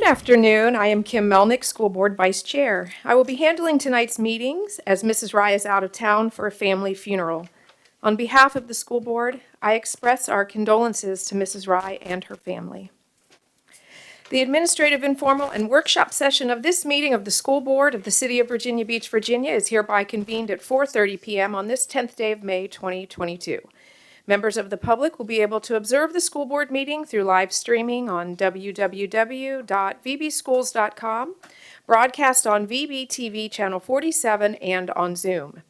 afternoon. I am Kim Melnick, School Board Vice Chair. I will be handling tonight's meetings as Mrs. Rye is out of town for a family funeral. On behalf of the school board, I express our condolences to Mrs. Rye and her family. The administrative informal and workshop session of this meeting of the school board of the City of Virginia Beach, Virginia is hereby convened at 4:30 p.m. on this 10th day of May 2022. Members of the public will be able to observe the school board meeting through live streaming on www.vbschools.com, broadcast on VBTV Channel 47, and on Zoom.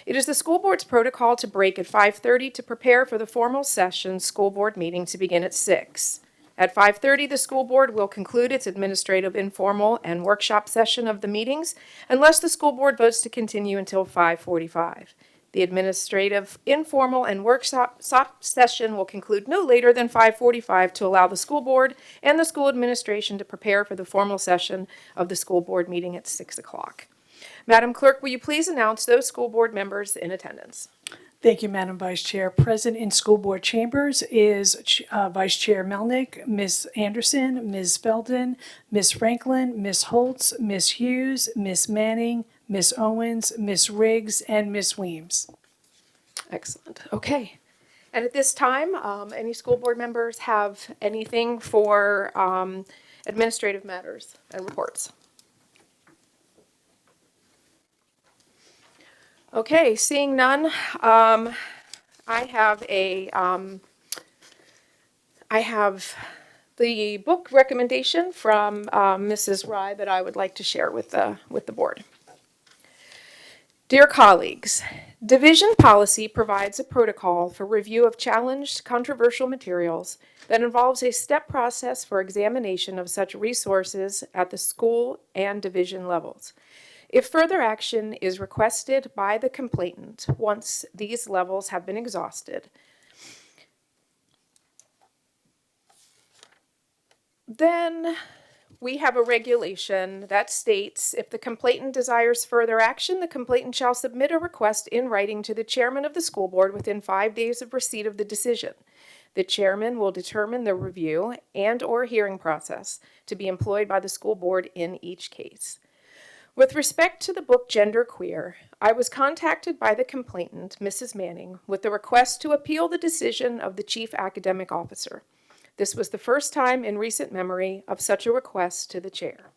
It is the school board's protocol to break at 5:30 to prepare for the formal session school board meeting to begin at 6. At 5:30, the school board will conclude its administrative, informal, and workshop session of the meetings unless the school board votes to continue until 5:45. The administrative, informal, and workshop session will conclude no later than 5:45 to allow the school board and the school administration to prepare for the formal session of the school board meeting at 6 o'clock. Madam Clerk, will you please announce those school board members in attendance? Thank you, Madam Vice Chair. Present in school board chambers is Vice Chair Melnick, Ms. Anderson, Ms. Belden, Ms. Franklin, Ms. Holtz, Ms. Hughes, Ms. Manning, Ms. Owens, Ms. Riggs, and Ms. Weems. Excellent. Okay. And at this time, any school board members have anything for administrative matters and reports? Okay, seeing none, I have the book recommendation from Mrs. Rye that I would like to share with the board. Dear colleagues, division policy provides a protocol for review of challenged, controversial materials that involves a step process for examination of such resources at the school and division levels. If further action is requested by the complainant once these levels have been exhausted, then we have a regulation that states if the complainant desires further action, the complainant shall submit a request in writing to the chairman of the school board within 5 days of receipt of the decision. The chairman will determine the review and/or hearing process to be employed by the school board in each case. With respect to the book Gender Queer, I was contacted by the complainant, Mrs. Manning, with the request to appeal the decision of the chief academic officer. This was the first time in recent memory of such a request to the chair.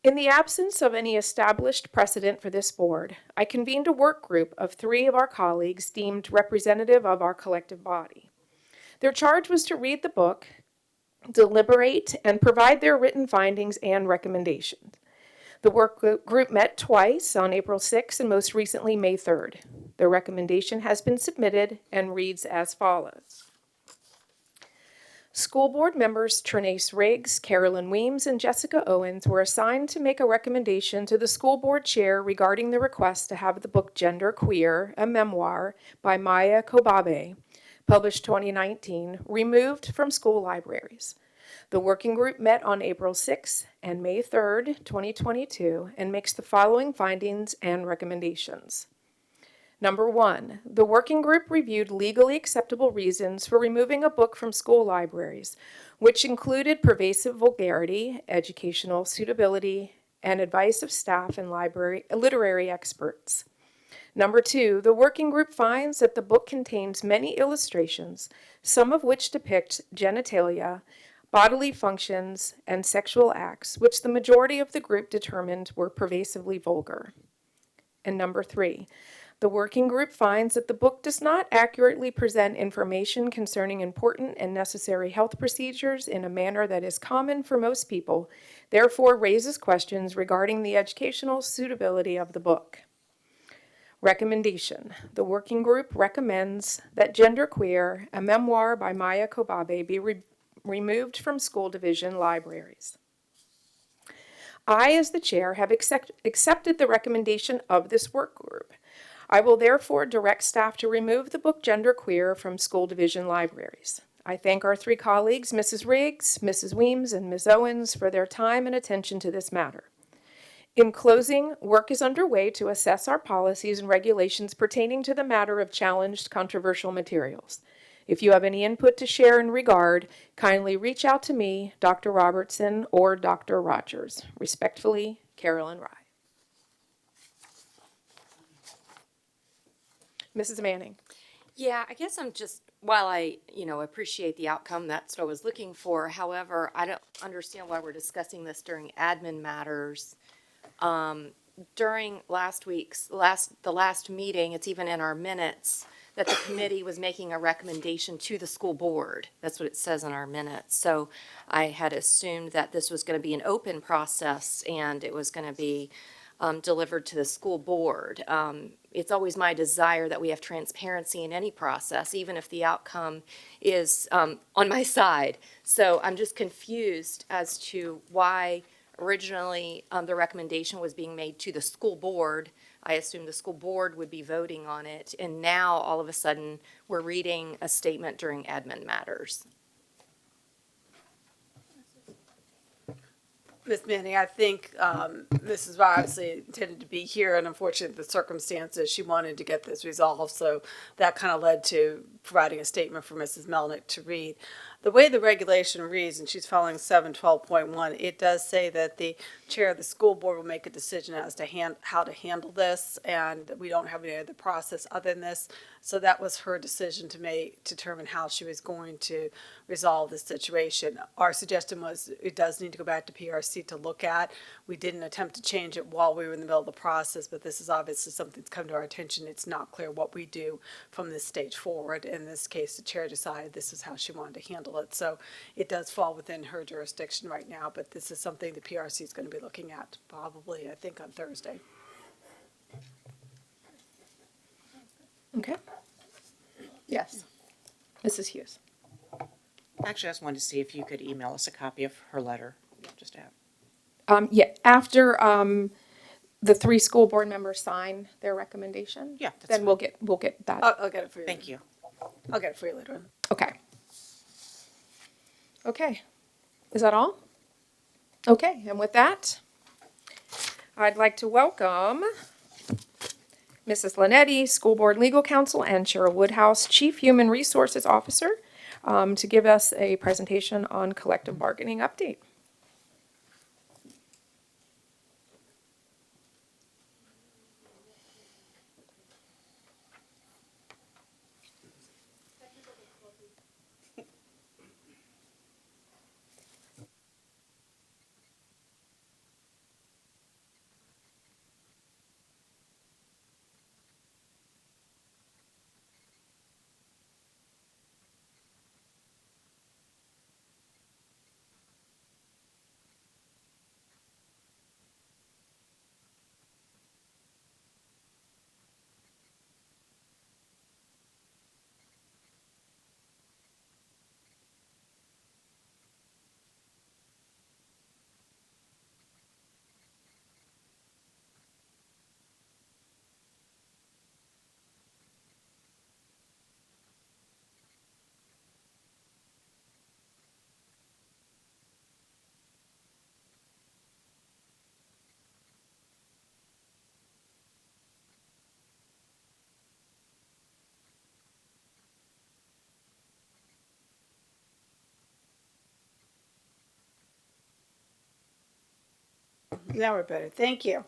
In the absence of any established precedent for this board, I convened a work group of 3 of our colleagues deemed representative of our collective body. Their charge was to read the book, deliberate, and provide their written findings and recommendations. The work group met twice, on April 6th and most recently May 3rd. Their recommendation has been submitted and reads as follows. School board members Trinace Riggs, Carolyn Weems, and Jessica Owens were assigned to make a recommendation to the school board chair regarding the request to have the book Gender Queer, a memoir by Maya Kobabe, published 2019, removed from school libraries. The working group met on April 6 and May 3, 2022, and makes the following findings and recommendations. Number 1, the working group reviewed legally acceptable reasons for removing a book from school libraries, which included pervasive vulgarity, educational suitability, and advice of staff and literary experts. Number 2, the working group finds that the book contains many illustrations, some of which depict genitalia, bodily functions, and sexual acts, which the majority of the group determined were pervasively vulgar. And number 3, the working group finds that the book does not accurately present information concerning important and necessary health procedures in a manner that is common for most people, therefore raises questions regarding the educational suitability of the book. Recommendation. The working group recommends that Gender Queer, a memoir by Maya Kobabe, be removed from school division libraries. I, as the chair, have accepted the recommendation of this work group. I will therefore direct staff to remove the book Gender Queer from school division libraries. I thank our 3 colleagues, Mrs. Riggs, Mrs. Weems, and Ms. Owens, for their time and attention to this matter. In closing, work is underway to assess our policies and regulations pertaining to the matter of challenged controversial materials. If you have any input to share in regard, kindly reach out to me, Dr. Robertson, or Dr. Rogers. Respectfully, Carolyn Rye. Mrs. Manning. Yeah, I guess I'm just, while I, appreciate the outcome, that's what I was looking for. However, I don't understand why we're discussing this during admin matters. During the last meeting, it's even in our minutes, that the committee was making a recommendation to the school board. That's what it says in our minutes. So I had assumed that this was going to be an open process and it was going to be delivered to the school board. It's always my desire that we have transparency in any process, even if the outcome is on my side. So I'm just confused as to why originally the recommendation was being made to the school board. I assumed the school board would be voting on it, and now all of a sudden we're reading a statement during admin matters. Ms. Manning, I think Mrs. Rye obviously intended to be here, and unfortunately, the circumstances, she wanted to get this resolved, so that kind of led to providing a statement for Mrs. Melnick to read. The way the regulation reads, and she's following 712.1, it does say that the chair of the school board will make a decision as to how to handle this, and we don't have any other process other than this. So that was her decision to determine how she was going to resolve the situation. Our suggestion was it does need to go back to PRC to look at. We didn't attempt to change it while we were in the middle of the process, but this is obviously something that's come to our attention. It's not clear what we do from this stage forward. In this case, the chair decided this is how she wanted to handle it. So it does fall within her jurisdiction right now, but this is something the PRC is going to be looking at probably, I think, on Thursday. Okay. Yes. Mrs. Hughes. Actually, I just wanted to see if you could email us a copy of her letter, just to have. Yeah, after the 3 school board members sign their recommendation. Yeah, that's then fine. we'll get that. I'll get it for you. Thank you. I'll get it for you later on. Okay. Okay. Is that all? Okay, and with that, I'd like to welcome Mrs. Linetti, School Board Legal Counsel, and Cheryl Woodhouse, Chief Human Resources Officer, to give us a presentation on collective bargaining update. Now we're better. Thank you.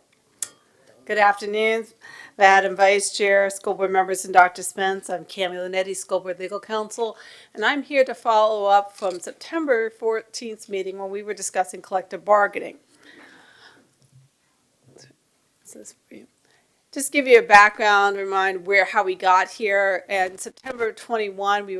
Good afternoon, Madam Vice Chair, School Board members, and Dr. Spence. I'm Cami Linetti, School Board Legal Counsel, and I'm here to follow up from September 14th meeting when we were discussing collective bargaining. Just give you a background, remind how we got here. And September 21, we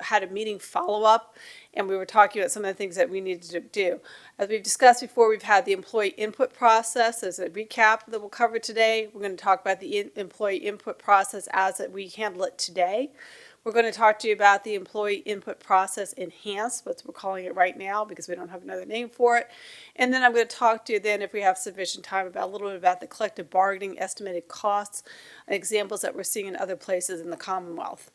had a meeting follow-up, and we were talking about some of the things that we needed to do. As we've discussed before, we've had the employee input process as a recap that we'll cover today. We're going to talk about the employee input process as we handle it today. We're going to talk to you about the employee input process enhanced, what we're calling it right now because we don't have another name for it. And then I'm going to talk to you then, if we have sufficient time, about a little bit about the collective bargaining estimated costs and examples that we're seeing in other places in the Commonwealth.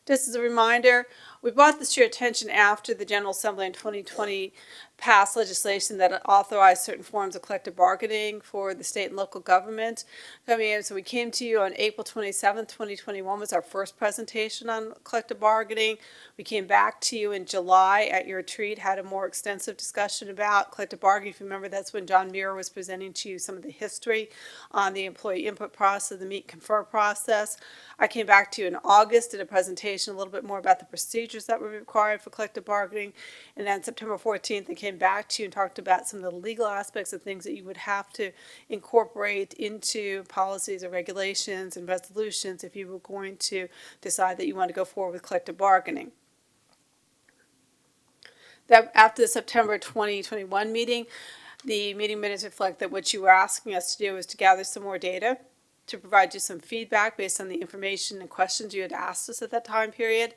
Just as a reminder, We brought this to your attention after the General Assembly in 2020 passed legislation that authorized certain forms of collective bargaining for the state and local government coming in. So we came to you on April 27th, 2021 was our first presentation on collective bargaining. We came back to you in July at your retreat, had a more extensive discussion about collective bargaining. If you remember, that's when John Muir was presenting to you some of the history on the employee input process, the meet and confer process. I came back to you in August, did a presentation a little bit more about the procedures that were required for collective bargaining. And then September 14th, I came back to you and talked about some of the legal aspects of things that you would have to incorporate into policies or regulations and resolutions if you were going to decide that you want to go forward with collective bargaining. That after the September 2021 meeting, the meeting minutes reflect that what you were asking us to do is to gather some more data, to provide you some feedback based on the information and questions you had asked us at that time period,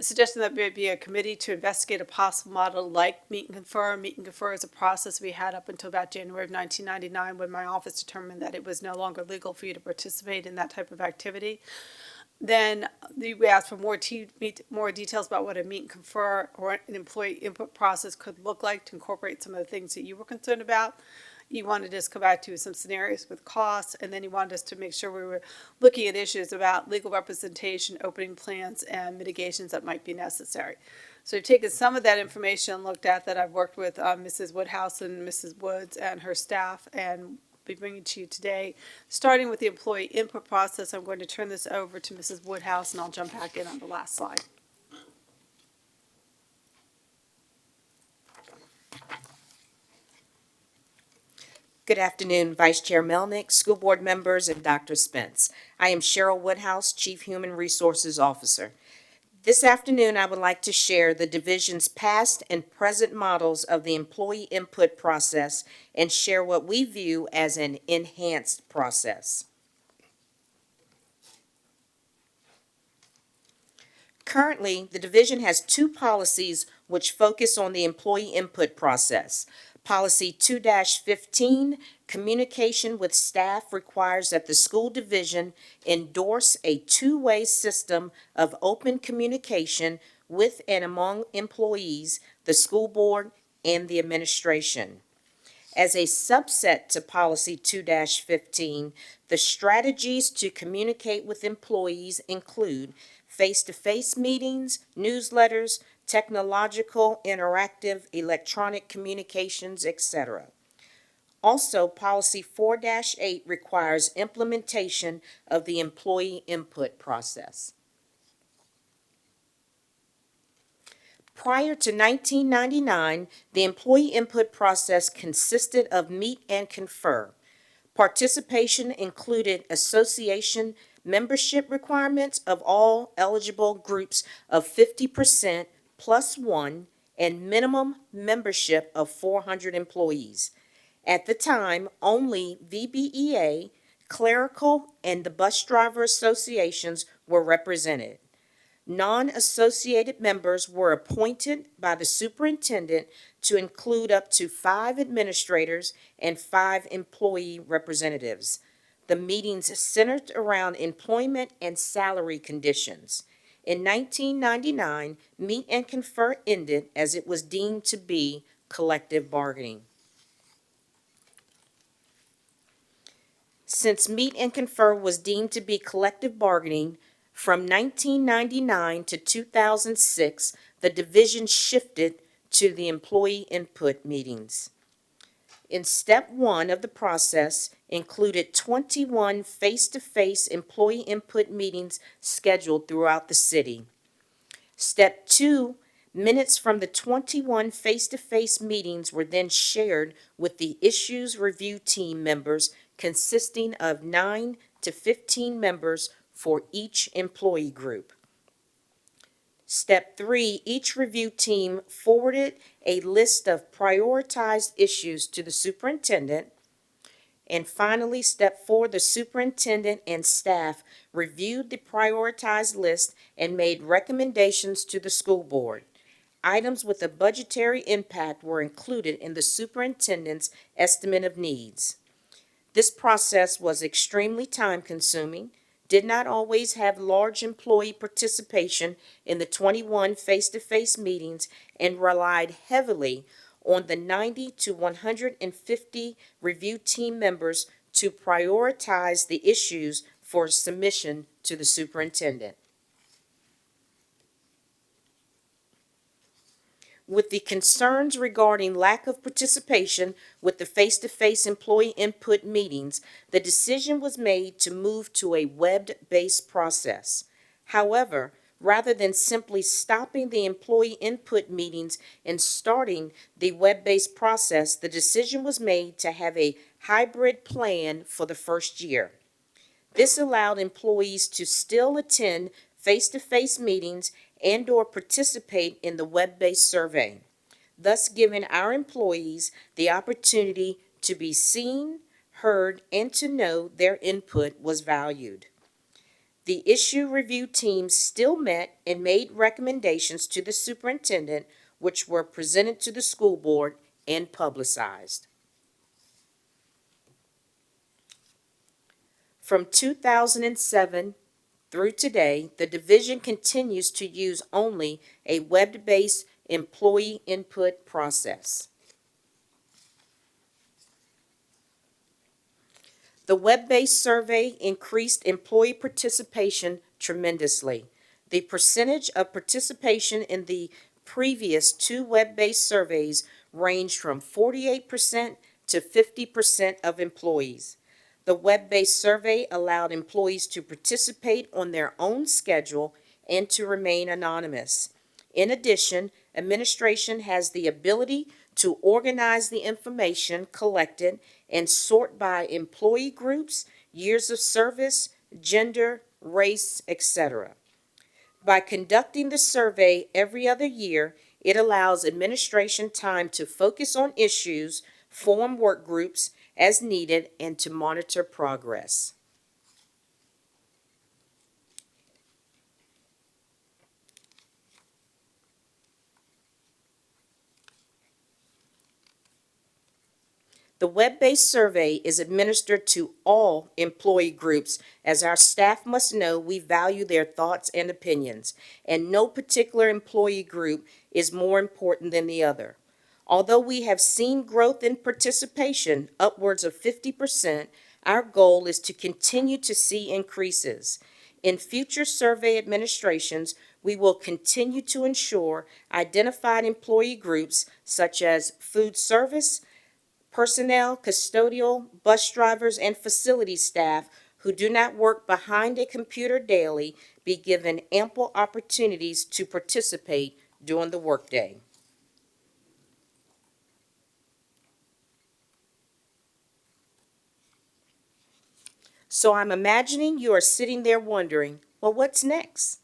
suggesting that there be a committee to investigate a possible model like meet and confer. Meet and confer is a process we had up until about January of 1999 when my office determined that it was no longer legal for you to participate in that type of activity. Then we asked for more details about what a meet and confer or an employee input process could look like to incorporate some of the things that you were concerned about. You wanted us to come back to some scenarios with costs, and then you wanted us to make sure we were looking at issues about legal representation, opening plans, and mitigations that might be necessary. So we've taken some of that information and looked at that. I've worked with Mrs. Woodhouse and Mrs. Woods and her staff, and be bringing to you today. Starting with the employee input process, I'm going to turn this over to Mrs. Woodhouse, and I'll jump back in on the last slide. Good afternoon, Vice Chair Melnick, school board members, and Dr. Spence. I am Cheryl Woodhouse, Chief Human Resources Officer. This afternoon, I would like to share the division's past and present models of the employee input process and share what we view as an enhanced process. Currently, the division has two policies which focus on the employee input process. Policy 2-15, communication with staff, requires that the school division endorse a two-way system of open communication with and among employees, the school board, and the administration. As a subset to Policy 2-15, the strategies to communicate with employees include face-to-face meetings, newsletters, technological, interactive, electronic communications, etc. Also, Policy 4-8 requires implementation of the employee input process. Prior to 1999, the employee input process consisted of meet and confer. Participation included association membership requirements of all eligible groups of 50% plus one and minimum membership of 400 employees. At the time, only VBEA, clerical, and the bus driver associations were represented. Non-associated members were appointed by the superintendent to include up to 5 administrators and 5 employee representatives. The meetings centered around employment and salary conditions. In 1999, Meet and Confer ended as it was deemed to be collective bargaining. Since Meet and Confer was deemed to be collective bargaining, from 1999 to 2006, the division shifted to the employee input meetings. In step 1 of the process included 21 face-to-face employee input meetings scheduled throughout the city. Step 2, minutes from the 21 face-to-face meetings were then shared with the issues review team members consisting of 9 to 15 members for each employee group. Step 3, each review team forwarded a list of prioritized issues to the superintendent. And finally, step 4, the superintendent and staff reviewed the prioritized list and made recommendations to the school board. Items with a budgetary impact were included in the superintendent's estimate of needs. This process was extremely time-consuming, did not always have large employee participation in the 21 face-to-face meetings and relied heavily on the 90 to 150 review team members to prioritize the issues for submission to the superintendent. With the concerns regarding lack of participation with the face-to-face employee input meetings, the decision was made to move to a web-based process. However, rather than simply stopping the employee input meetings and starting the web-based process, the decision was made to have a hybrid plan for the first year. This allowed employees to still attend face-to-face meetings and/or participate in the web-based survey, thus giving our employees the opportunity to be seen, heard, and to know their input was valued. The issue review teams still met and made recommendations to the superintendent, which were presented to the school board and publicized. From 2007 through today, the division continues to use only a web-based employee input process. The web-based survey increased employee participation tremendously. The percentage of participation in the previous two web-based surveys ranged from 48% to 50% of employees. The web-based survey allowed employees to participate on their own schedule and to remain anonymous. In addition, administration has the ability to organize the information collected and sort by employee groups, years of service, gender, race, etc. By conducting the survey every other year, it allows administration time to focus on issues, form work groups as needed, and to monitor progress. The web-based survey is administered to all employee groups, as our staff must know we value their thoughts and opinions, and no particular employee group is more important than the other. Although we have seen growth in participation, upwards of 50%, our goal is to continue to see increases. In future survey administrations, we will continue to ensure identified employee groups such as food service, personnel, custodial, bus drivers, and facility staff who do not work behind a computer daily be given ample opportunities to participate during the workday. So I'm imagining you are sitting there wondering, well, what's next?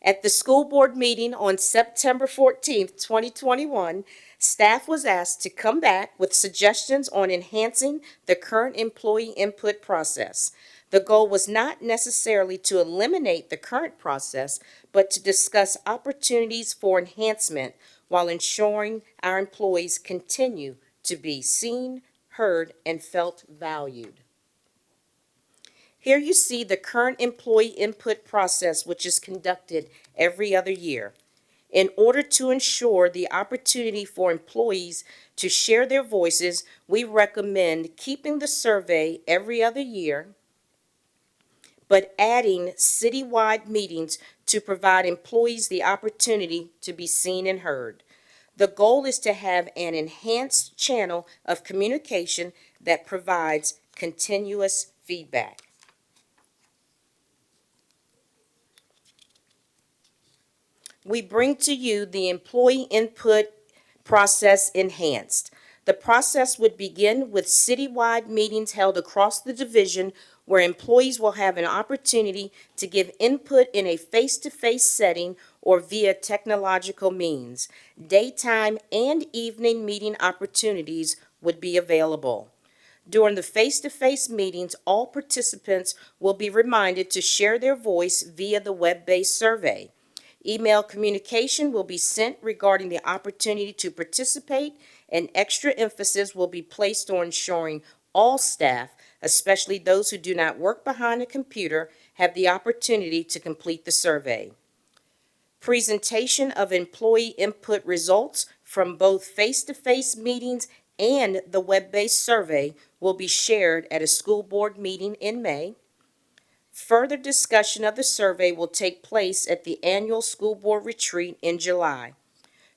At the school board meeting on September 14th, 2021, staff was asked to come back with suggestions on enhancing the current employee input process. The goal was not necessarily to eliminate the current process, but to discuss opportunities for enhancement while ensuring our employees continue to be seen, heard, and felt valued. Here you see the current employee input process, which is conducted every other year. In order to ensure the opportunity for employees to share their voices, we recommend keeping the survey every other year, but adding citywide meetings to provide employees the opportunity to be seen and heard. The goal is to have an enhanced channel of communication that provides continuous feedback. We bring to you the employee input process enhanced. The process would begin with citywide meetings held across the division where employees will have an opportunity to give input in a face-to-face setting or via technological means. Daytime and evening meeting opportunities would be available. During the face-to-face meetings, all participants will be reminded to share their voice via the web-based survey. Email communication will be sent regarding the opportunity to participate, and extra emphasis will be placed on ensuring all staff especially those who do not work behind a computer, have the opportunity to complete the survey. Presentation of employee input results from both face-to-face meetings and the web-based survey will be shared at a school board meeting in May. Further discussion of the survey will take place at the annual school board retreat in July.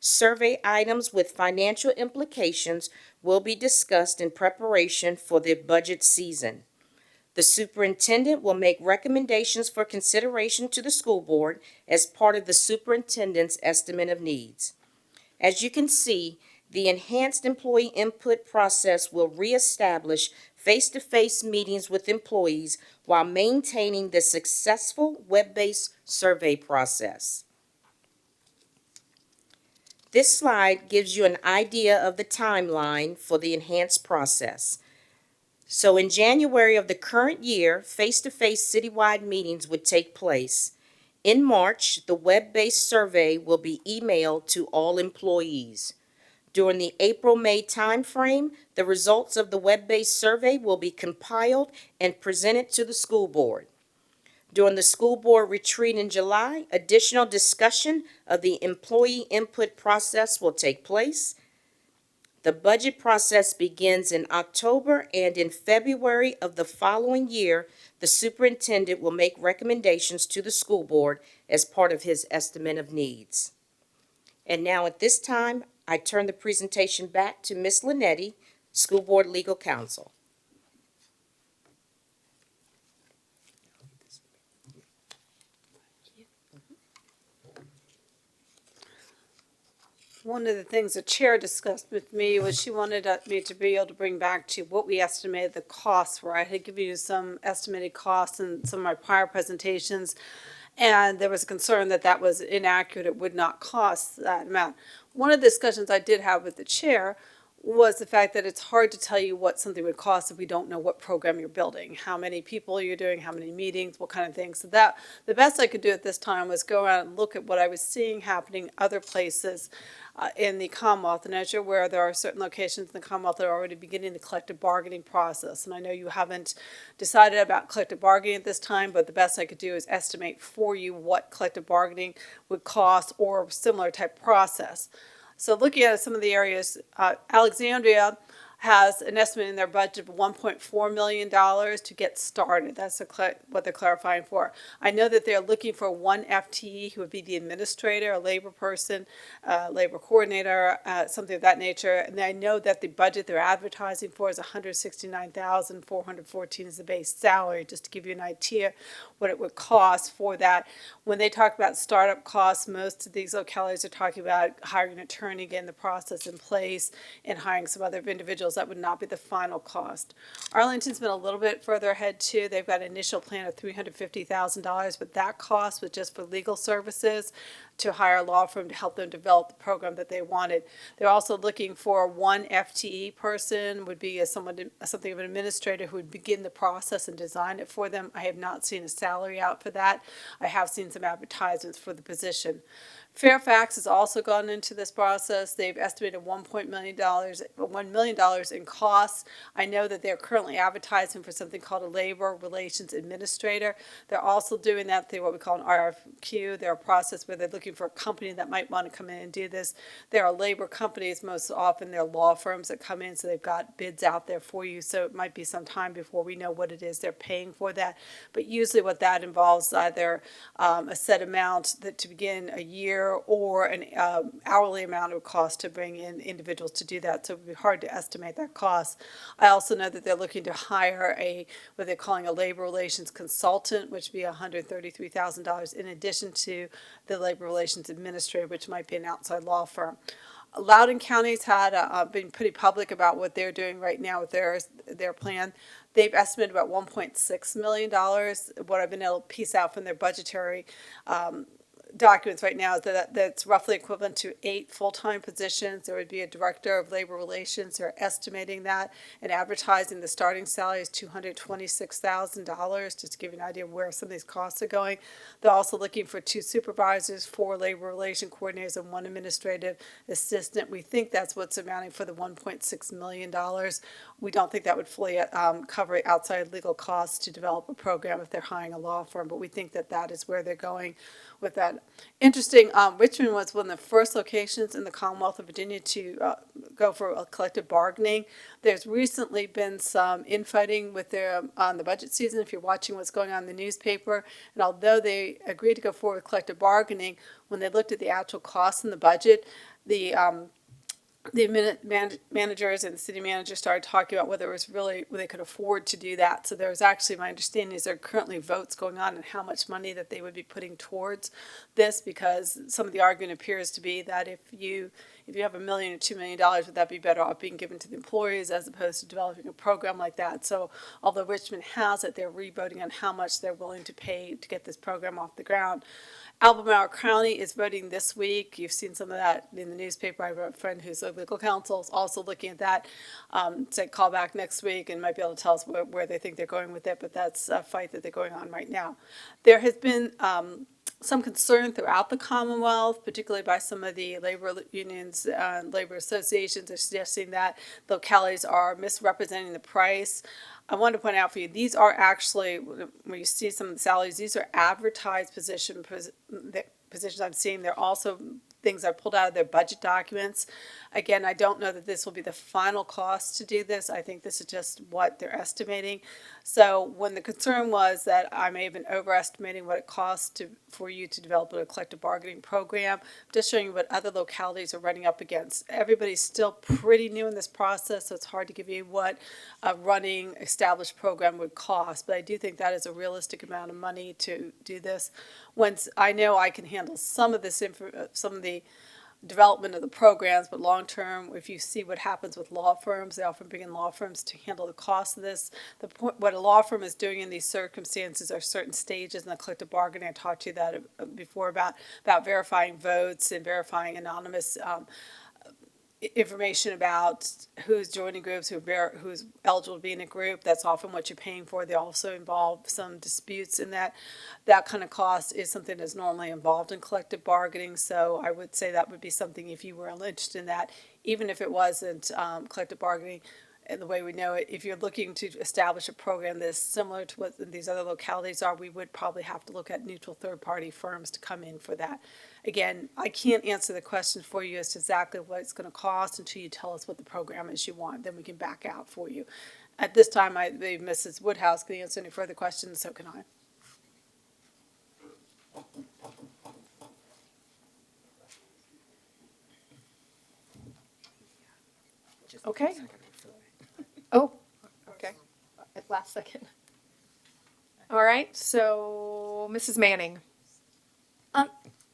Survey items with financial implications will be discussed in preparation for the budget season. The superintendent will make recommendations for consideration to the school board as part of the superintendent's estimate of needs. As you can see, the enhanced employee input process will reestablish face-to-face meetings with employees while maintaining the successful web-based survey process. This slide gives you an idea of the timeline for the enhanced process. So in January of the current year, face-to-face citywide meetings would take place. In March, the web-based survey will be emailed to all employees. During the April-May timeframe, the results of the web-based survey will be compiled and presented to the school board. During the school board retreat in July, additional discussion of the employee input process will take place. The budget process begins in October, and in February of the following year, the superintendent will make recommendations to the school board as part of his estimate of needs. And now at this time, I turn the presentation back to Ms. Linetti, School Board Legal Counsel. One of the things the chair discussed with me was she wanted me to be able to bring back to what we estimated the costs were. I had given you some estimated costs in some of my prior presentations, and there was a concern that that was inaccurate. It would not cost that amount. One of the discussions I did have with the chair was the fact that it's hard to tell you what something would cost if we don't know what program you're building, how many people you're doing, how many meetings, what kind of things. So that the best I could do at this time was go out and look at what I was seeing happening other places in the Commonwealth. And as you're aware, there are certain locations in the Commonwealth that are already beginning the collective bargaining process. And I know you haven't decided about collective bargaining at this time, but the best I could do is estimate for you what collective bargaining would cost or similar type process. So looking at some of the areas, Alexandria has an estimate in their budget of $1.4 million to get started. That's what they're clarifying for. I know that they're looking for one FTE who would be the administrator, a labor person, labor coordinator, something of that nature. And I know that the budget they're advertising for is $169,414 as the base salary, just to give you an idea what it would cost for that. When they talk about startup costs, most of these localities are talking about hiring an attorney, getting the process in place, and hiring some other individuals. That would not be the final cost. Arlington's been a little bit further ahead too. They've got an initial plan of $350,000, but that cost was just for legal services to hire a law firm to help them develop the program that they wanted. They're also looking for one FTE person, would be something of an administrator who would begin the process and design it for them. I have not seen a salary out for that. I have seen some advertisements for the position. Fairfax has also gone into this process. They've estimated $1 million in costs. I know that they're currently advertising for something called a labor relations administrator. They're also doing that through what we call an RFQ. They're a process where they're looking for a company that might want to come in and do this. There are labor companies, most often they're law firms that come in, so they've got bids out there for you. So it might be some time before we know what it is they're paying for that. But usually what that involves is either a set amount that to begin a year or an hourly amount it would cost to bring in individuals to do that. So it would be hard to estimate that cost. I also know that they're looking to hire what they're calling a labor relations consultant, which would be $133,000 in addition to the labor relations administrator, which might be an outside law firm. Loudoun County's had been pretty public about what they're doing right now with their plan. They've estimated about $1.6 million. What I've been able to piece out from their budgetary documents right now is that's roughly equivalent to 8 full-time positions. There would be a director of labor relations. They're estimating that and advertising the starting salary is $226,000, just to give you an idea of where some of these costs are going. They're also looking for 2 supervisors, 4 labor relation coordinators, and 1 administrative assistant. We think that's what's amounting for the $1.6 million. We don't think that would fully cover outside legal costs to develop a program if they're hiring a law firm, but we think that that is where they're going with that. Interesting, Richmond was one of the first locations in the Commonwealth of Virginia to go for a collective bargaining. There's recently been some infighting with their on the budget season, if you're watching what's going on in the newspaper. And although they agreed to go forward with collective bargaining, when they looked at the actual costs in the budget, the managers and the city manager started talking about whether it was really, whether they could afford to do that. So there was actually, my understanding is there are currently votes going on and how much money that they would be putting towards this, because some of the argument appears to be that if you have $1 million or $2 million, would that be better off being given to the employees as opposed to developing a program like that? So although Richmond has it, they're revoting on how much they're willing to pay to get this program off the ground. Albemarle County is voting this week. You've seen some of that in the newspaper. I have a friend who's a legal counsel is also looking at that. Say call back next week and might be able to tell us where they think they're going with it, but that's a fight that they're going on right now. There has been some concern throughout the Commonwealth, particularly by some of the labor unions and labor associations, are suggesting that localities are misrepresenting the price. I want to point out for you, these are actually, when you see some of the salaries, these are advertised positions I'm seeing. They're also things I pulled out of their budget documents. Again, I don't know that this will be the final cost to do this. I think this is just what they're estimating. So when the concern was that I may have been overestimating what it costs for you to develop a collective bargaining program, just showing you what other localities are running up against. Everybody's still pretty new in this process, so it's hard to give you what a running established program would cost. But I do think that is a realistic amount of money to do this. Once I know I can handle some of this, some of the development of the programs, but long term, if you see what happens with law firms, they often bring in law firms to handle the cost of this. What a law firm is doing in these circumstances are certain stages in the collective bargaining. I talked to you that before about verifying votes and verifying anonymous information about who's joining groups, who's eligible to be in a group. That's often what you're paying for. They also involve some disputes in that. That kind of cost is something that's normally involved in collective bargaining. So I would say that would be something, if you were interested in that, even if it wasn't collective bargaining in the way we know it, if you're looking to establish a program that's similar to what these other localities are, we would probably have to look at neutral third-party firms to come in for that. Again, I can't answer the question for you as to exactly what it's going to cost until you tell us what the program is you want. Then we can back out for you. At this time, I believe Mrs. Woodhouse can answer any further questions, so can I. Okay. Oh, okay. At last second. All right, so Mrs. Manning.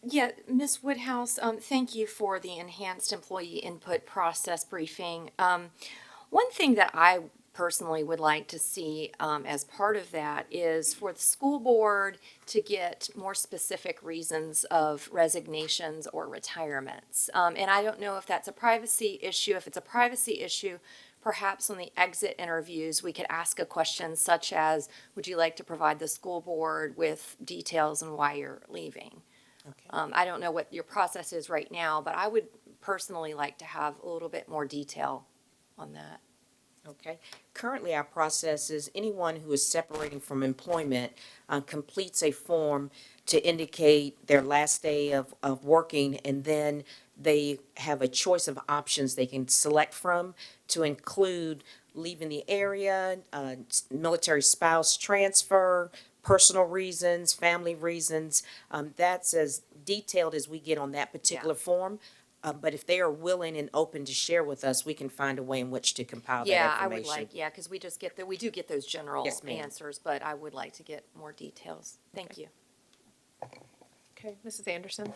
Yeah, Ms. Woodhouse, thank you for the enhanced employee input process briefing. One thing that I personally would like to see as part of that is for the school board to get more specific reasons of resignations or retirements. And I don't know if that's a privacy issue. If it's a privacy issue, perhaps on the exit interviews, we could ask a question such as, would you like to provide the school board with details on why you're leaving? Okay. I don't know what your process is right now, but I would personally like to have a little bit more detail on that. Okay. Currently, our process is anyone who is separating from employment completes a form to indicate their last day of working, and then they have a choice of options they can select from to include leaving the area, military spouse transfer, personal reasons, family reasons. That's as detailed as we get on that particular form. But if they are willing and open to share with us, we can find a way in which to compile that Yeah, I information. would like, yeah, because we just get we do get those general Yes, ma'am. answers, but I would like to get more details. Thank you. Okay, Mrs. Anderson.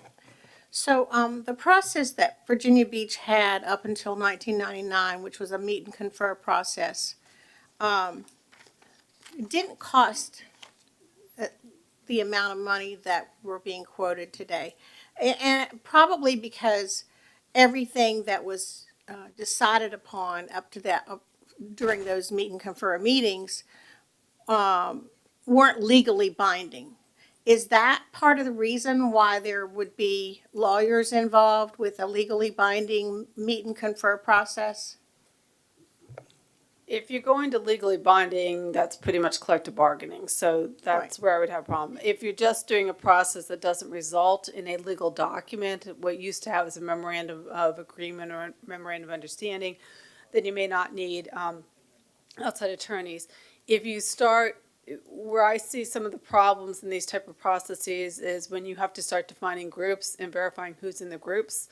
So the process that Virginia Beach had up until 1999, which was a meet and confer process, it didn't cost the amount of money that we're being quoted today. And probably because everything that was decided upon up to that, during those meet and confer meetings, weren't legally binding. Is that part of the reason why there would be lawyers involved with a legally binding meet and confer process? If you're going to legally binding, that's pretty much collective bargaining, so that's Right. where I would have a problem. If you're just doing a process that doesn't result in a legal document, what you used to have is a memorandum of agreement or a memorandum of understanding, then you may not need outside attorneys. If you start, where I see some of the problems in these type of processes is when you have to start defining groups and verifying who's in the groups.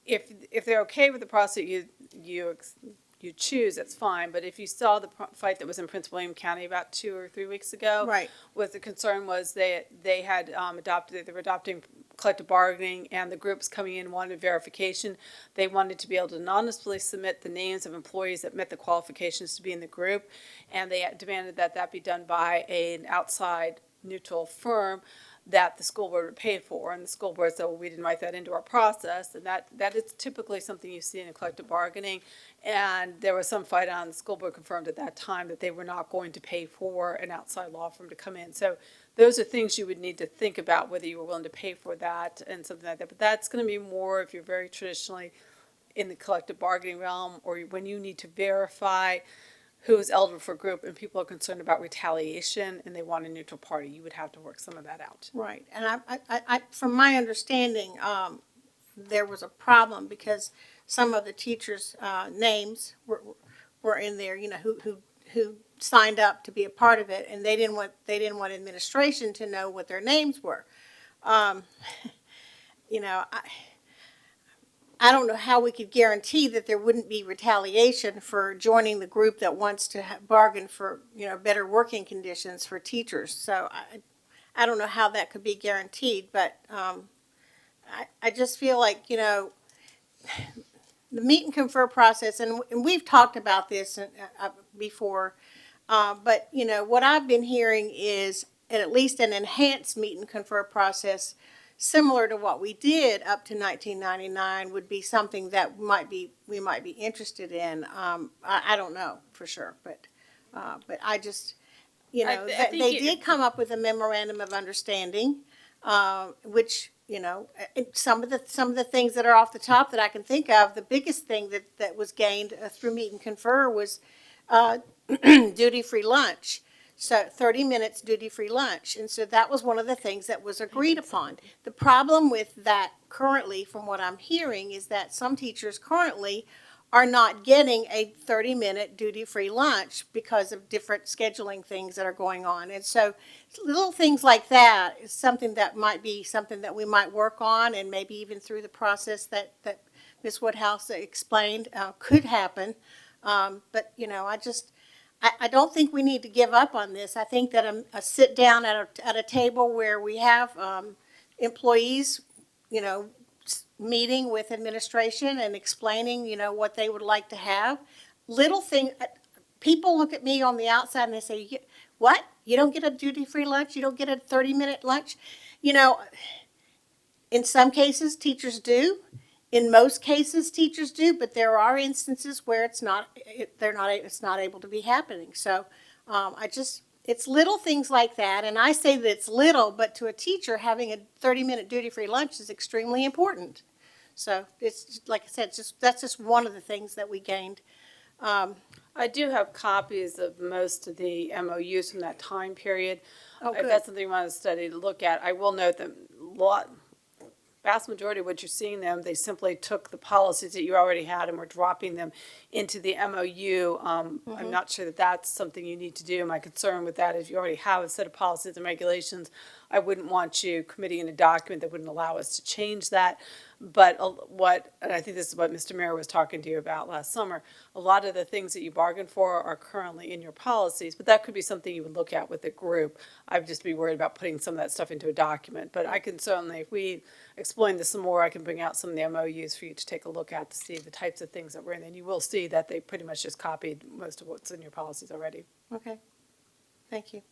If they're okay with the process you choose, that's fine. But if you saw the fight that was in Prince William County about 2 or 3 weeks ago, Right. what the concern was they had they were adopting collective bargaining, and the groups coming in wanted verification. They wanted to be able to anonymously submit the names of employees that met the qualifications to be in the group, and they demanded that that be done by an outside neutral firm that the school board would pay for. And the school board said, well, we didn't write that into our process. And that is typically something you see in collective bargaining. And there was some fight on, the school board confirmed at that time that they were not going to pay for an outside law firm to come in. So those are things you would need to think about, whether you were willing to pay for that and something like that. But that's going to be more if you're very traditionally in the collective bargaining realm, or when you need to verify who is eligible for a group and people are concerned about retaliation and they want a neutral party, you would have to work some of that out. Right, and I from my understanding, there was a problem because some of the teachers' names were in there, you know, who signed up to be a part of it, and they didn't want administration to know what their names were. You know, I don't know how we could guarantee that there wouldn't be retaliation for joining the group that wants to bargain for, you know, better working conditions for teachers. So I don't know how that could be guaranteed, but I just feel like, you know, the meet and confer process, and we've talked about this before, but, you know, what I've been hearing is at least an enhanced meet and confer process similar to what we did up to 1999 would be something that we might be interested in. I don't know for sure, but I just, you know, I think they did come up with a memorandum of understanding, which, you know, some of the things that are off the top that I can think of, the biggest thing that was gained through meet and confer was duty-free lunch. So 30 minutes duty-free lunch. And so that was one of the things that was agreed upon. The problem with that currently, from what I'm hearing, is that some teachers currently are not getting a 30-minute duty-free lunch because of different scheduling things that are going on. And so little things like that is something that might be something that we might work on, and maybe even through the process that Ms. Woodhouse explained could happen. But, you know, I don't think we need to give up on this. I think that a sit down at a table where we have employees, you know, meeting with administration and explaining, you know, what they would like to have. Little thing, people look at me on the outside and they say, "What? You don't get a duty-free lunch? You don't get a 30-minute lunch?" You know, in some cases, teachers do. In most cases, teachers do, but there are instances where it's not able to be happening. So, it's little things like that, and I say that it's little, but to a teacher, having a 30-minute duty-free lunch is extremely important. So it's, like I said, that's just one of the things that we gained. I do have copies of most of the MOUs from that time period. Oh, If good. that's something you want to study, to look at, I will note that vast majority of what you're seeing them, they simply took the policies that you already had and were dropping them into the MOU. I'm not sure that that's something you need to do. My concern with that is you already have a set of policies and regulations. I wouldn't want you committing in a document that wouldn't allow us to change that. But and I think this is what Mr. Mayor was talking to you about last summer, a lot of the things that you bargained for are currently in your policies, but that could be something you would look at with the group. I'd just be worried about putting some of that stuff into a document. But I can certainly, if we explain this some more, I can bring out some of the MOUs for you to take a look at to see the types of things that were in. And you will see that they pretty much just copied most of what's in your policies already. Okay, thank you.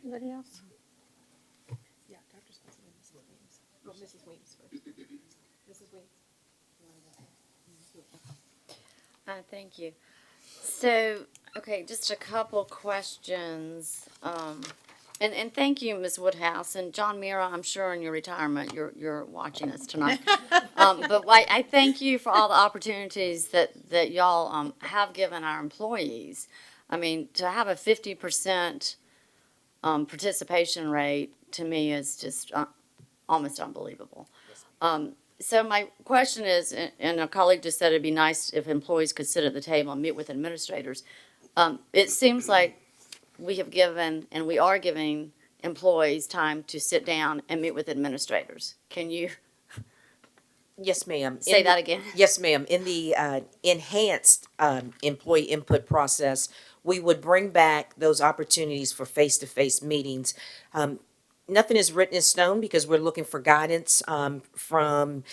Anybody else? Mrs. Weems first. Mrs. Weems. Thank you. So, okay, just a couple questions. And thank you, Ms. Woodhouse, and John Mira, I'm sure in your retirement, you're watching us tonight. But I thank you for all the opportunities that y'all, have given our employees. I mean, to have a 50%, participation rate, to me, is just, almost unbelievable. So my question is, and a colleague just said it'd be nice if employees could sit at the table and meet with administrators. It seems like we have given, and we are giving employees time to sit down and meet with administrators. Can you Yes, ma'am. say that again? Yes, ma'am. In the enhanced employee input process, we would bring back those opportunities for face-to-face meetings. Nothing is written in stone because we're looking for guidance from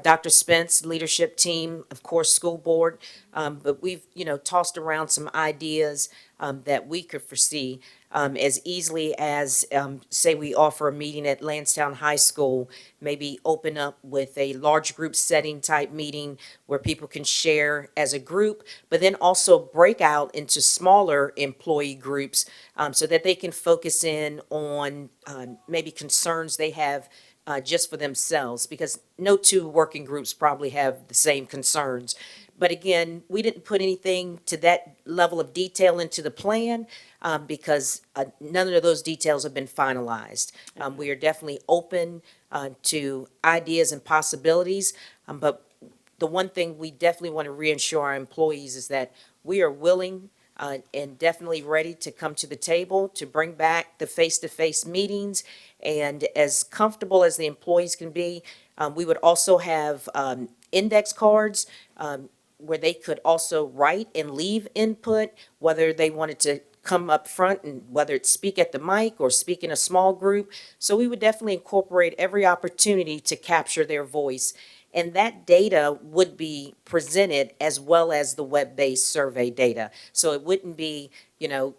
Dr. Spence, leadership team, of course, school board. But we've, tossed around some ideas that we could foresee as easily as, say, we offer a meeting at Lansdowne High School, maybe open up with a large group setting type meeting where people can share as a group, but then also break out into smaller employee groups so that they can focus in on maybe concerns they have just for themselves, because no two working groups probably have the same concerns. But again, we didn't put anything to that level of detail into the plan because none of those details have been finalized. We are definitely open to ideas and possibilities, but the one thing we definitely want to reassure our employees is that we are willing and definitely ready to come to the table to bring back the face-to-face meetings. And as comfortable as the employees can be, we would also have index cards where they could also write and leave input, whether they wanted to come up front and whether it's speak at the mic or speak in a small group. So we would definitely incorporate every opportunity to capture their voice. And that data would be presented as well as the web-based survey data. So it wouldn't be, you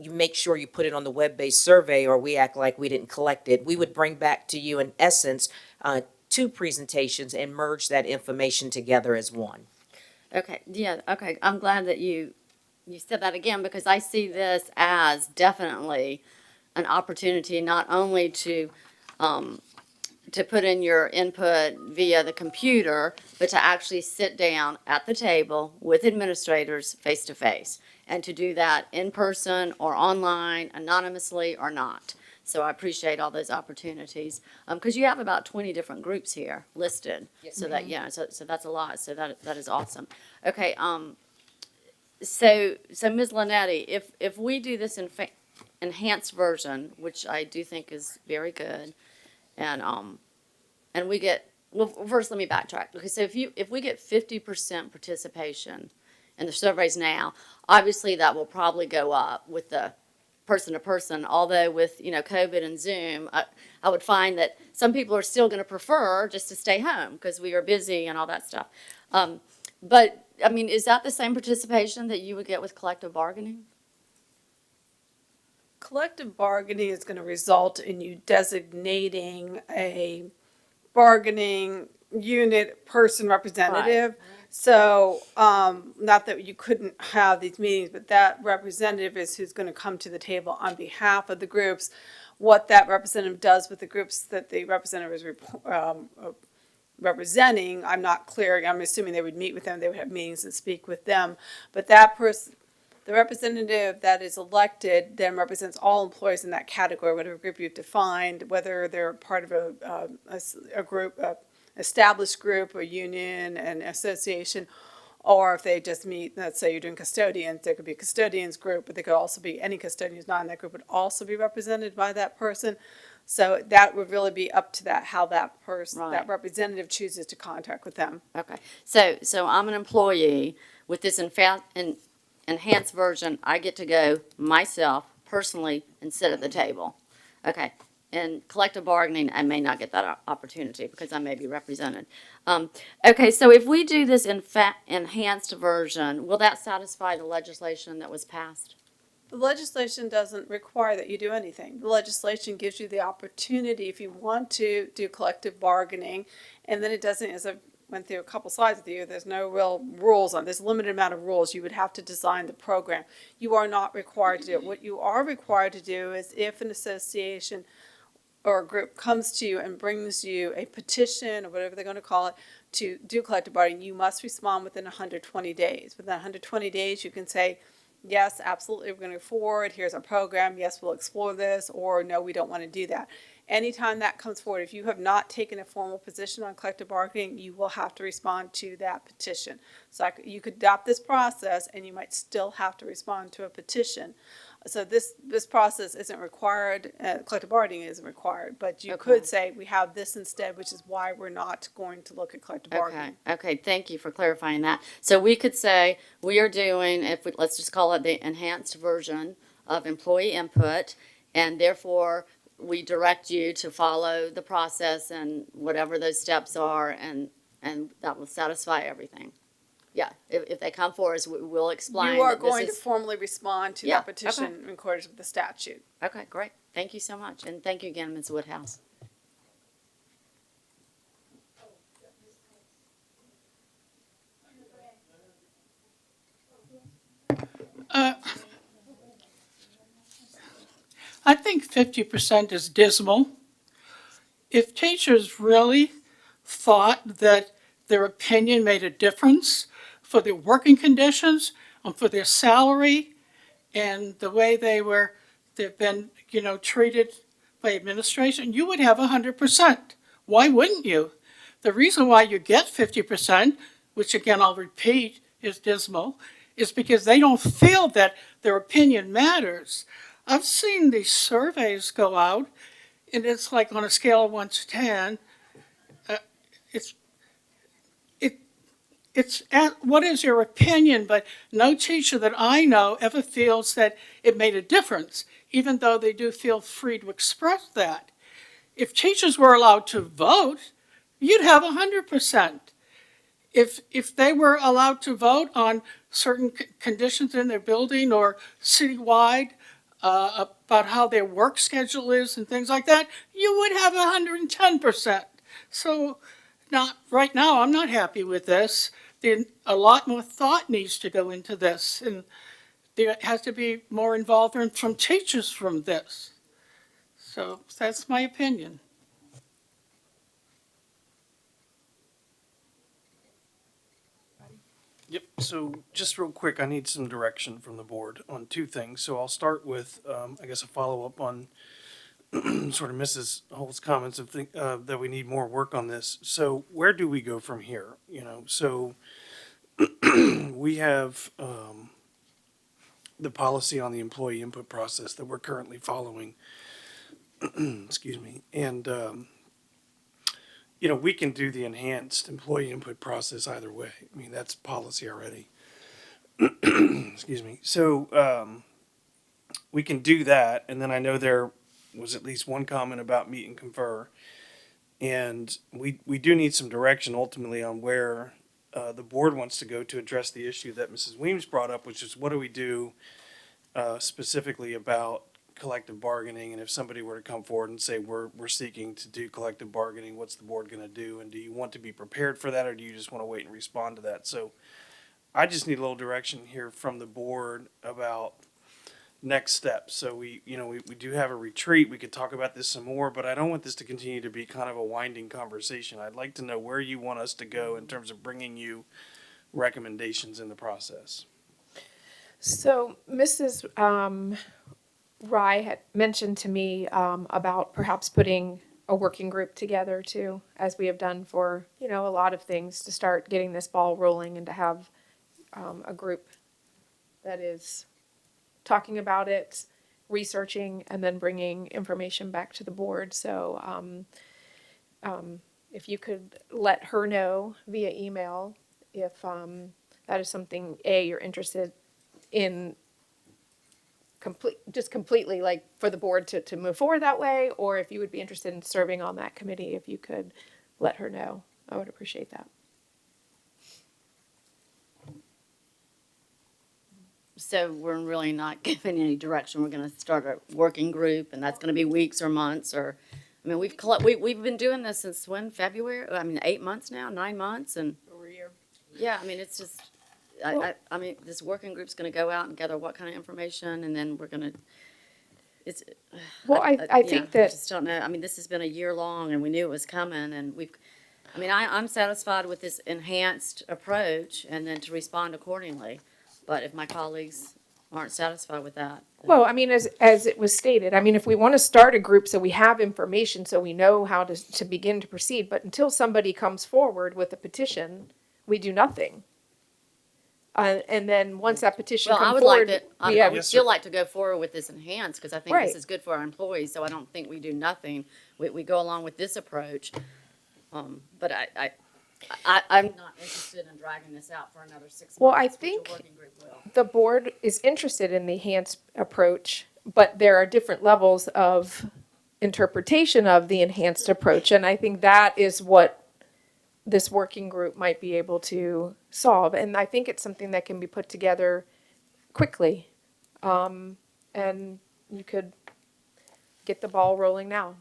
make sure you put it on the web-based survey or we act like we didn't collect it. We would bring back to you, in essence, two presentations and merge that information together as one. Okay, yeah, okay. I'm glad that you said that again, because I see this as definitely an opportunity not only to put in your input via the computer, but to actually sit down at the table with administrators face to face, and to do that in person or online, anonymously or not. So I appreciate all those opportunities, because you have about 20 different groups here listed. So that, yeah, so that's a lot, so that is awesome. Okay, so Ms. Linetti, if we do this enhanced version, which I do think is very good, and we get, well, first let me backtrack. Okay, so if we get 50% participation in the surveys now, obviously that will probably go up with the person to person, although with, COVID and Zoom, I would find that some people are still gonna prefer just to stay home because we are busy and all that stuff. But, I mean, is that the same participation that you would get with collective bargaining? Collective bargaining is going to result in you designating a bargaining unit person representative. So, not that you couldn't have these meetings, but that representative is who's going to come to the table on behalf of the groups. What that representative does with the groups that the representative is representing, I'm not clear. I'm assuming they would meet with them, they would have meetings and speak with them. But that person, the representative that is elected then represents all employees in that category, whatever group you've defined, whether they're part of a group, established group, a union, an association, or if they just meet, let's say you're doing custodians, there could be a custodians group, but there could also be any custodian who's not in that group would also be represented by that person. So that would really be up to that, how that person, Right. that representative chooses to contact with them. Okay, so I'm an employee with this enhanced version. I get to go myself personally and sit at the table. Okay, in collective bargaining, I may not get that opportunity because I may be represented. Okay, so if we do this enhanced version, will that satisfy the legislation that was passed? The legislation doesn't require that you do anything. The legislation gives you the opportunity, if you want to, do collective bargaining. And then it doesn't, as I went through a couple slides with you, there's no real rules on, there's a limited amount of rules. You would have to design the program. You are not required to do it. What you are required to do is if an association or a group comes to you and brings you a petition or whatever they're going to call it to do collective bargaining, you must respond within 120 days. Within 120 days, you can say, yes, absolutely, we're going to go forward. Here's our program. Yes, we'll explore this. Or no, we don't want to do that. Anytime that comes forward, if you have not taken a formal position on collective bargaining, you will have to respond to that petition. So you could adopt this process and you might still have to respond to a petition. So this process isn't required, collective bargaining isn't required, but you could say we have this instead, which is why we're not going to look at collective bargaining. Okay, thank you for clarifying that. So we could say, we are doing, let's just call it the enhanced version of employee input, and therefore, we direct you to follow the process and whatever those steps are, and that will satisfy everything. Yeah, if they come for us, we'll explain. You are that this going to is- formally respond to Yeah, that petition in accordance with the statute. Okay, great. Thank you so much, and thank you again, Ms. Woodhouse. I think 50% is dismal. If teachers really thought that their opinion made a difference for their working conditions and for their salary and the way they've been, treated by administration, you would have 100%. Why wouldn't you? The reason why you get 50%, which again I'll repeat is dismal, is because they don't feel that their opinion matters. I've seen these surveys go out, and it's like on a scale of 1 to 10, it's what is your opinion, but no teacher that I know ever feels that it made a difference, even though they do feel free to express that. If teachers were allowed to vote, you'd have 100%. If they were allowed to vote on certain conditions in their building or citywide, about how their work schedule is and things like that, you would have 110%. So right now, I'm not happy with this. A lot more thought needs to go into this, and there has to be more involvement from teachers from this. So that's my opinion. Yep, so just real quick, I need some direction from the board on two things. So I'll start with, I guess, a follow-up on sort of Mrs. Holt's comments of that we need more work on this. So where do we go from here? So we have the policy on the employee input process that we're currently following. Excuse me. And, we can do the enhanced employee input process either way. I mean, that's policy already. Excuse me. So we can do that. And then I know there was at least one comment about meet and confer. And we do need some direction ultimately on where the board wants to go to address the issue that Mrs. Weems brought up, which is what do we do specifically about collective bargaining, and if somebody were to come forward and say we're seeking to do collective bargaining, what's the board going to do, and do you want to be prepared for that, or do you just want to wait and respond to that? So I just need a little direction here from the board about next steps. So we do have a retreat, we could talk about this some more, but I don't want this to continue to be kind of a winding conversation. I'd like to know where you want us to go in terms of bringing you recommendations in the process. So Mrs. Rye had mentioned to me about perhaps putting a working group together too, as we have done for, a lot of things, to start getting this ball rolling and to have a group that is talking about it, researching, and then bringing information back to the board. So if you could let her know via email if that is something, you're interested in completely like for the board to move forward that way, or if you would be interested in serving on that committee, if you could let her know, I would appreciate that. so we're really not giving any direction. We're gonna start a working group, and that's gonna be weeks or months, or, I mean, we've been doing this since when, February? I mean, 8 months now, 9 months, and, yeah, I mean, it's just, I mean, this working group's gonna go out and gather what kind of information, and then we're gonna, it's. Well, I yeah, think I that, just don't know. I mean, this has been a year long, and we knew it was coming, and I mean, I'm satisfied with this enhanced approach, and then to respond accordingly. But if my colleagues aren't satisfied with that, then- well, I mean, as it was stated, I mean, if we want to start a group so we have information, so we know how to begin to proceed, but until somebody comes forward with a petition, we do nothing. And then once that petition well, I comes would like forward, to, I we have, would Yes, still sir. like to go forward with this enhanced, because I think Right. this is good for our employees, so I don't think we do nothing. We go along with this approach. But I'm not interested in dragging this out for another 6 months. Well, I which a think- working group will. the board is interested in the enhanced approach, but there are different levels of interpretation of the enhanced approach, and I think that is what this working group might be able to solve, and I think it's something that can be put together quickly. And you could get the ball rolling now.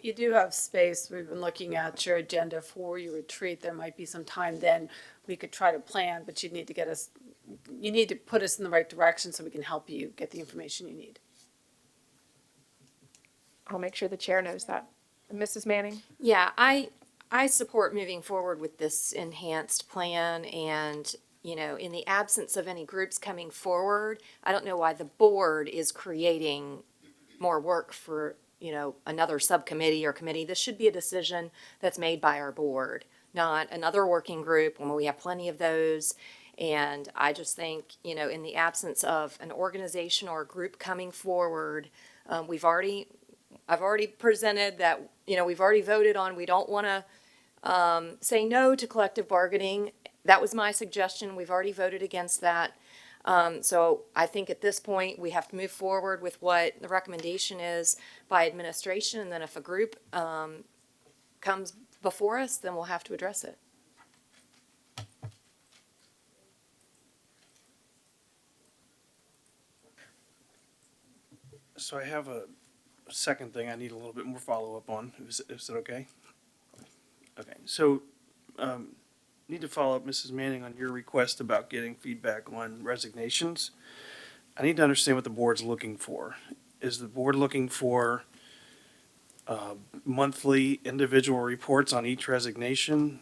You do have space. We've been looking at your agenda for your retreat. There might be some time then we could try to plan, but you need to put us in the right direction so we can help you get the information you need. I'll make sure the chair knows that. Mrs. Manning? Yeah, I support moving forward with this enhanced plan, and, you know, in the absence of any groups coming forward, I don't know why the board is creating more work for, you know, another subcommittee or committee. This should be a decision that's made by our board, not another working group when we have plenty of those. And I just think, you know, in the absence of an organization or a group coming forward, I've already presented that, you know, we've already voted on, we don't want to say no to collective bargaining. That was my suggestion. We've already voted against that. So I think at this point, we have to move forward with what the recommendation is by administration, and then if a group comes before us, then we'll have to address it. So I have a second thing I need a little bit more follow-up on. Is it okay? Okay, so, need to follow up, Mrs. Manning, on your request about getting feedback on resignations. I need to understand what the board's looking for. Is the board looking for, monthly individual reports on each resignation?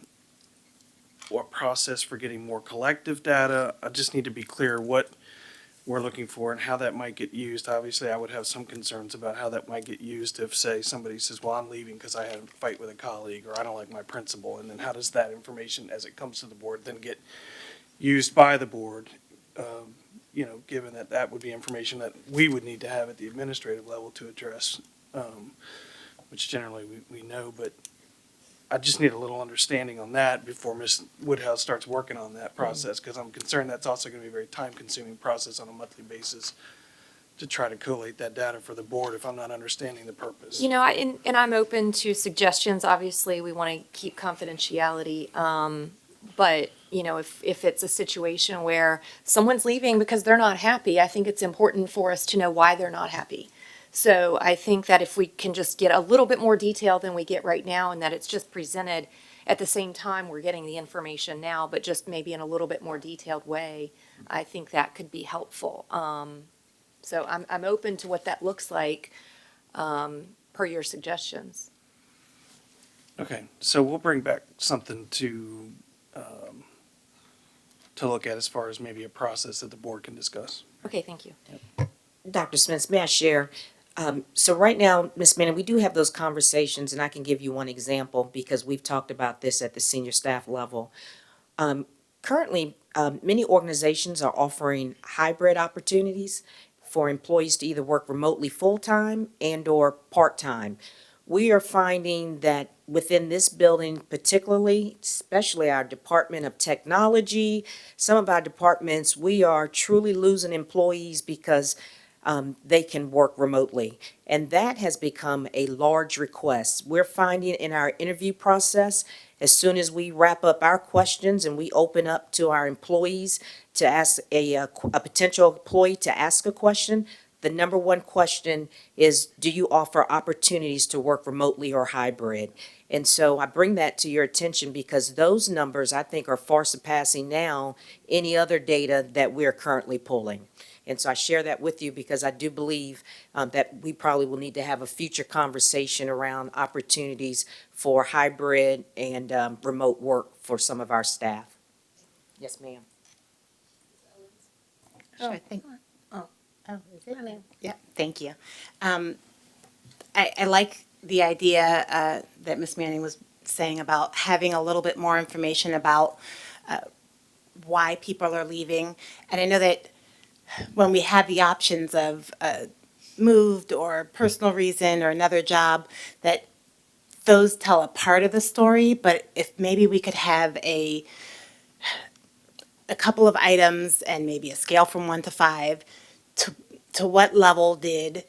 What process for getting more collective data? I just need to be clear what we're looking for and how that might get used. Obviously, I would have some concerns about how that might get used if, say, somebody says, well, I'm leaving because I had a fight with a colleague, or I don't like my principal, and then how does that information, as it comes to the board, then get used by the board? You know, given that that would be information that we would need to have at the administrative level to address, which generally we know, but I just need a little understanding on that before Ms. Woodhouse starts working on that process, because I'm concerned that's also going to be a very time-consuming process on a monthly basis to try to collate that data for the board if I'm not understanding the purpose. You know, and I'm open to suggestions. Obviously, we want to keep confidentiality. But, you know, if it's a situation where someone's leaving because they're not happy, I think it's important for us to know why they're not happy. So I think that if we can just get a little bit more detail than we get right now, and that it's just presented at the same time we're getting the information now, but just maybe in a little bit more detailed way, I think that could be helpful. So I'm open to what that looks like, per your suggestions. Okay, so we'll bring back something to look at as far as maybe a process that the board can discuss. Okay, thank you. Dr. Smith, may I share? So right now, Ms. Manning, we do have those conversations, and I can give you one example because we've talked about this at the senior staff level. Currently, many organizations are offering hybrid opportunities for employees to either work remotely full-time and/or part-time. We are finding that within this building particularly, especially our Department of Technology, some of our departments, we are truly losing employees because they can work remotely. And that has become a large request. We're finding in our interview process, as soon as we wrap up our questions and we open up to our employees to ask a potential employee to ask a question, the number one question is, do you offer opportunities to work remotely or hybrid? And so I bring that to your attention because those numbers, I think, are far surpassing now any other data that we're currently pulling. And so I share that with you because I do believe that we probably will need to have a future conversation around opportunities for hybrid and remote work for some of our staff. Yes, ma'am. Sure, thank, Is it? yeah, thank you. I like the idea that Ms. Manning was saying about having a little bit more information about why people are leaving. And I know that when we have the options of moved or personal reason or another job, that those tell a part of the story, but if maybe we could have a couple of items and maybe a scale from 1 to 5, to what level did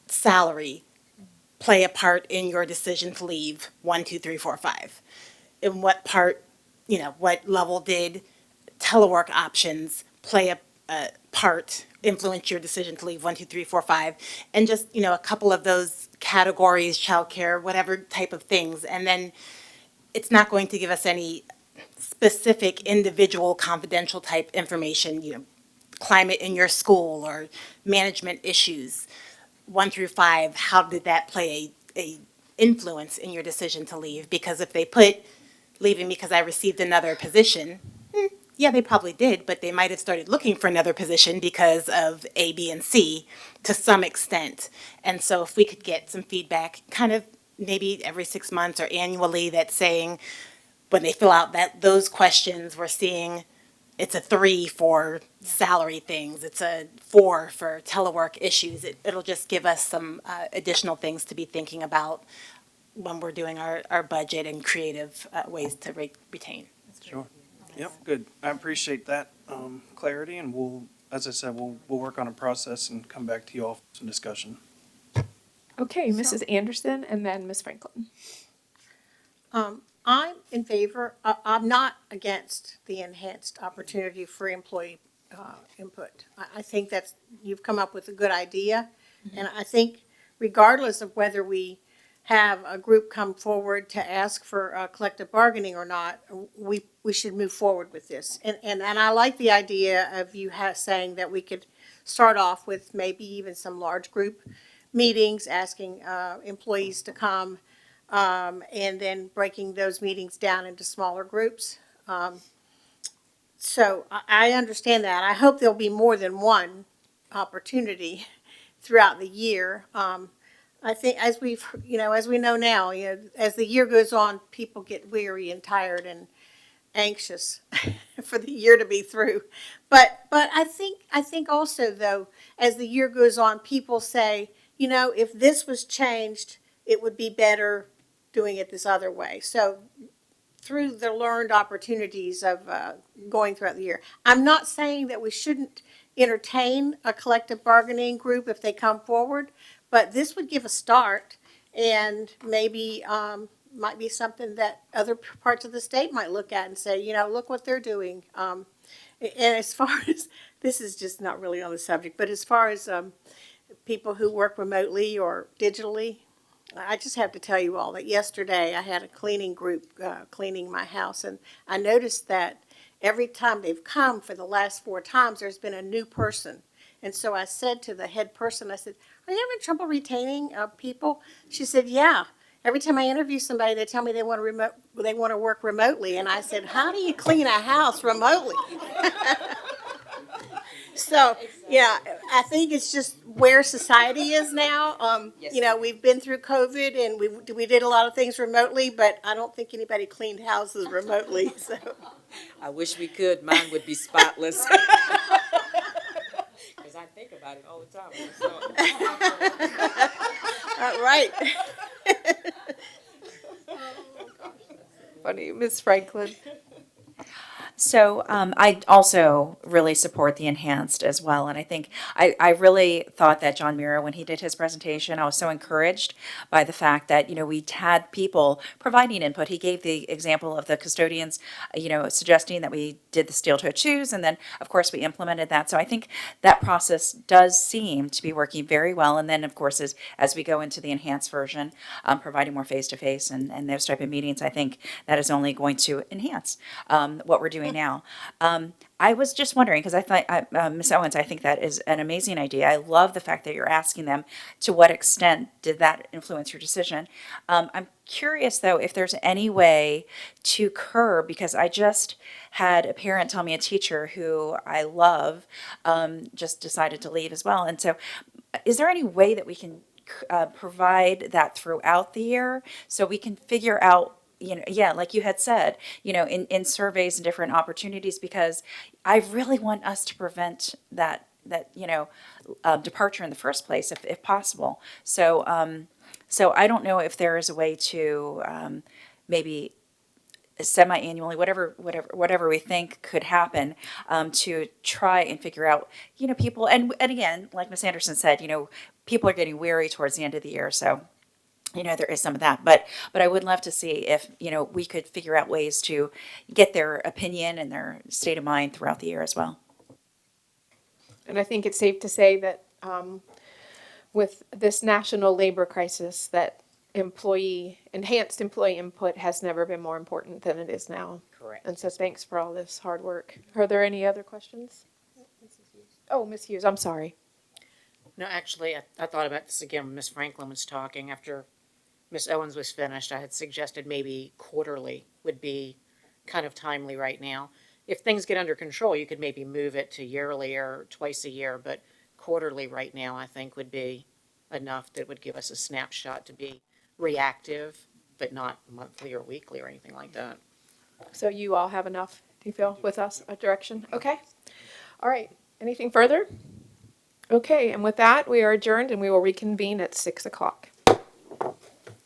salary play a part in your decision to leave 1, 2, 3, 4, 5? In what part, what level did telework options play a part, influence your decision to leave 1, 2, 3, 4, 5? And just, a couple of those categories, childcare, whatever type of things. And then it's not going to give us any specific individual confidential type information, climate in your school or management issues. 1 through 5, how did that play a influence in your decision to leave? Because if they put leaving because I received another position, yeah, they probably did, but they might have started looking for another position because of A, B, and C to some extent. And so if we could get some feedback, kind of maybe every 6 months or annually, that's saying when they fill out those questions, we're seeing it's a 3 for salary things, it's a 4 for telework issues. It'll just give us some additional things to be thinking about when we're doing our budget and creative ways to retain. Sure. Yep, good. I appreciate that clarity, and we'll, as I said, we'll work on a process and come back to you all for some discussion. Okay, Mrs. Anderson and then Ms. Franklin. I'm in favor, I'm not against the enhanced opportunity for employee input. I think you've come up with a good idea. And I think regardless of whether we have a group come forward to ask for collective bargaining or not, we should move forward with this. And I like the idea of you saying that we could start off with maybe even some large group meetings, asking employees to come, and then breaking those meetings down into smaller groups. So I understand that. I hope there'll be more than one opportunity throughout the year. I think as we know now, as the year goes on, people get weary and tired and anxious for the year to be through. But I think also though, as the year goes on, people say, if this was changed, it would be better doing it this other way. So through the learned opportunities of going throughout the year. I'm not saying that we shouldn't entertain a collective bargaining group if they come forward, but this would give a start and maybe might be something that other parts of the state might look at and say, look what they're doing. And as far as, this is just not really on the subject, but as far as people who work remotely or digitally, I just have to tell you all that yesterday I had a cleaning group cleaning my house, and I noticed that every time they've come for the last 4 times, there's been a new person. And so I said to the head person, I said, are you having trouble retaining people? She said, yeah. Every time I interview somebody, they tell me they want to work remotely. And I said, how do you clean a house remotely? So, yeah, I think it's just where society is now. We've been through COVID and we did a lot of things remotely, but I don't think anybody cleaned houses remotely. So, I wish we could. Mine would be spotless. Because I think about it all the time. right. Funny, Ms. Franklin. So I also really support the enhanced as well. And I think I really thought that John Mira, when he did his presentation, I was so encouraged by the fact that, we had people providing input. He gave the example of the custodians, suggesting that we did the steel-toed shoes. And then, of course, we implemented that. So I think that process does seem to be working very well. And then, of course, as we go into the enhanced version, providing more face-to-face and those type of meetings, I think that is only going to enhance what we're doing now. I was just wondering, because I thought, Ms. Owens, I think that is an amazing idea. I love the fact that you're asking them to what extent did that influence your decision. I'm curious, though, if there's any way to curb, because I just had a parent tell me a teacher who I love just decided to leave as well. And so is there any way that we can provide that throughout the year so we can figure out, like you had said, in surveys and different opportunities, because I really want us to prevent that departure in the first place, if possible. So, so I don't know if there is a way to maybe semi-annually, whatever we think could happen, to try and figure out, people, and again, like Ms. Anderson said, people are getting weary towards the end of the year, so there is some of that, but I would love to see if, we could figure out ways to get their opinion and their state of mind throughout the year as well. And I think it's safe to say that with this national labor crisis, that enhanced employee input has never been more important than it is now. Correct. And so thanks for all this hard work. Are there any other questions? Oh, Ms. Hughes, I'm sorry. No, actually, I thought about this again when Ms. Franklin was talking. After Ms. Owens was finished, I had suggested maybe quarterly would be kind of timely right now. If things get under control, you could maybe move it to yearly or twice a year, but quarterly right now, I think, would be enough that would give us a snapshot to be reactive, but not monthly or weekly or anything like that. So you all have enough, do you feel, with us, a direction? Okay. All right. Anything further? Okay, and with that, we are adjourned and we will reconvene at 6 o'clock.